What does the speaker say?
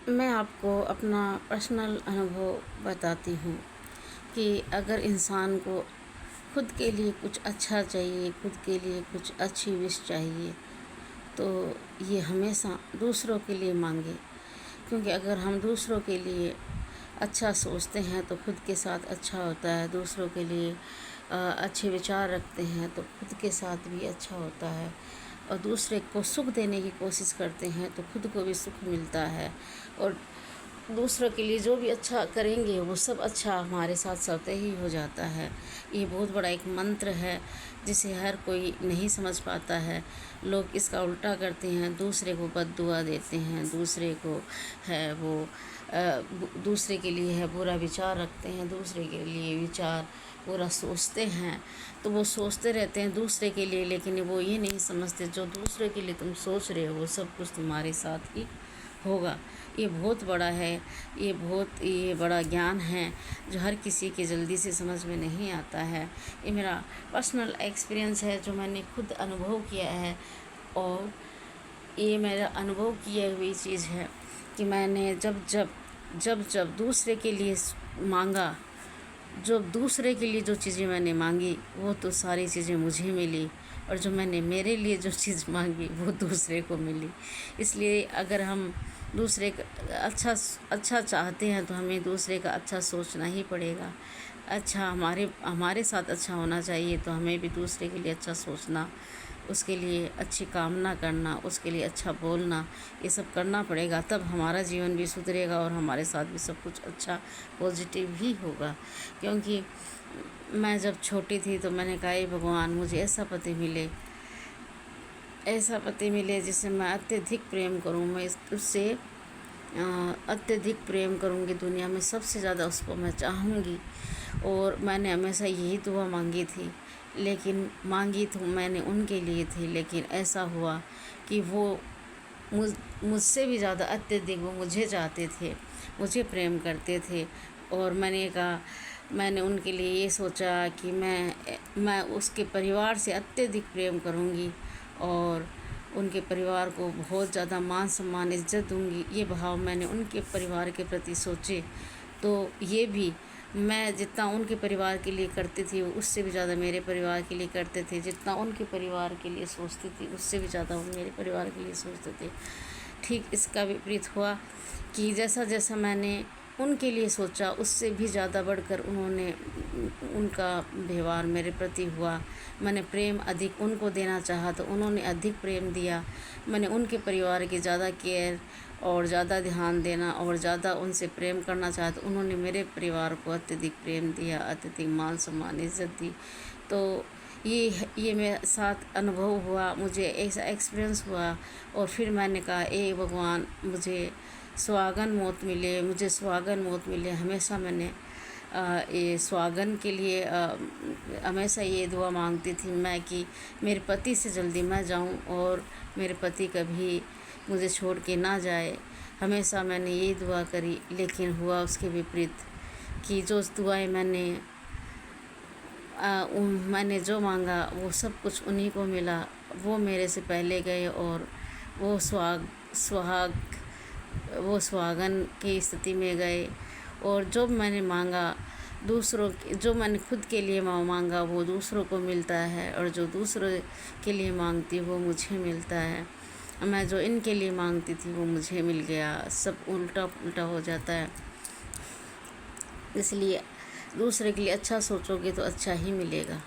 मैं आपको अपना पर्सनल अनुभव बताती हूँ कि अगर इंसान को खुद के लिए कुछ अच्छा चाहिए, खुद के लिए कुछ अच्छी विश चाहिए, तो ये हमेशा दूसरों के लिए मांगे। क्योंकि अगर हम दूसरों के लिए अच्छा सोचते हैं तो खुद के साथ अच्छा होता है। दूसरों के लिए अच्छे विचार रखते हैं तो खुद के साथ भी अच्छा होता है। और दूसरे को सुख देने की कोशिश करते हैं तो खुद को भी सुख मिलता है। और दूसरों के लिए जो भी अच्छा करेंगे वो सब अच्छा हमारे साथ स्वतः ही हो जाता है। ये बहुत बड़ा एक मंत्र है जिसे हर कोई नहीं समझ पाता है। लोग इसका उल्टा करते हैं, दूसरे को बद्दुआ देते हैं, दूसरे को है वो दूसरे के लिए है बुरा विचार रखते हैं, दूसरे के लिए विचार बुरा सोचते हैं। तो वो सोचते रहते हैं दूसरे के लिए, लेकिन वो ये नहीं समझते जो दूसरे के लिए तुम सोच रहे हो वो सब कुछ तुम्हारे साथ ही होगा। ये बहुत बड़ा है, ये बड़ा ज्ञान है जो हर किसी के जल्दी से समझ में नहीं आता है। ये मेरा पर्सनल एक्सपीरियंस है जो मैंने खुद अनुभव किया है। और ये मेरा अनुभव किए हुई चीज़ है कि मैंने जब दूसरे के लिए मांगा, जो दूसरे के लिए जो चीज़ें मैंने मांगी वो तो सारी चीज़ें मुझे मिली, और जो मैंने मेरे लिए जो चीज़ मांगी वो दूसरे को मिली। इसलिए अगर हम दूसरे का अच्छा चाहते हैं तो हमें दूसरे का अच्छा सोचना ही पड़ेगा। अच्छा हमारे साथ अच्छा होना चाहिए तो हमें भी दूसरे के लिए अच्छा सोचना, उसके लिए अच्छी कामना करना, उसके लिए अच्छा बोलना, ये सब करना पड़ेगा। तब हमारा जीवन भी सुधरेगा और हमारे साथ भी सब कुछ अच्छा पॉजिटिव ही होगा। क्योंकि मैं जब छोटी थी तो मैंने कहा भगवान मुझे ऐसा पति मिले जिससे मैं अत्यधिक प्रेम करूं। मैं उससे अत्यधिक प्रेम करूंगी, दुनिया में सबसे ज़्यादा उसको मैं चाहूँगी। और मैंने हमेशा यही दुआ मांगी थी, लेकिन मांगी तो मैंने उनके लिए थी, लेकिन ऐसा हुआ कि वो मुझसे भी ज़्यादा अत्यधिक वो मुझे चाहते थे, मुझे प्रेम करते थे। और मैंने उनके लिए ये सोचा कि मैं उसके परिवार से अत्यधिक प्रेम करूँगी और उनके परिवार को बहुत ज़्यादा मान सम्मान इज़्ज़त दूँगी। ये भाव मैंने उनके परिवार के प्रति सोचे। तो ये भी मैं जितना उनके परिवार के लिए करती थी उससे भी ज़्यादा मेरे परिवार के लिए करते थे। जितना उनके परिवार के लिए सोचती थी उससे भी ज़्यादा वो मेरे परिवार के लिए सोचते थे। ठीक इसका विपरीत हुआ कि जैसा जैसा मैंने उनके लिए सोचा उससे भी ज़्यादा बढ़कर उनका व्यवहार मेरे प्रति हुआ। मैंने प्रेम अधिक उनको देना चाहा तो उन्होंने अधिक प्रेम दिया। मैंने उनके परिवार की ज़्यादा केयर और ज़्यादा ध्यान देना और ज़्यादा उनसे प्रेम करना चाहा तो उन्होंने मेरे परिवार को अत्यधिक प्रेम दिया, अत्यधिक मान सम्मान इज़्ज़त दी। तो ये मेरे साथ अनुभव हुआ, मुझे ऐसा एक्सपीरियंस हुआ। और फिर मैंने कहा भगवान मुझे सुहागन मौत मिले। हमेशा मैंने ये सुहागन के लिए हमेशा ये दुआ मांगती थी मैं कि मेरे पति से जल्दी मैं जाऊं और मेरे पति कभी मुझे छोड़ के ना जाए। हमेशा मैंने ये दुआ करी, लेकिन हुआ उसके विपरीत कि जो दुआएं मैंने जो मांगा वो सब कुछ उन्हीं को मिला। वो मेरे से पहले गए और वो सुहागन की स्थिति में गए। और जो मैंने मांगा जो मैंने खुद के लिए मांगा वो दूसरों को मिलता है, और जो दूसरों के लिए मांगती वो मुझे मिलता है। मैं जो इनके लिए मांगती थी वो मुझे मिल गया। सब उल्टा पुल्टा हो जाता है। इसलिए दूसरे के लिए अच्छा सोचोगे तो अच्छा ही मिलेगा।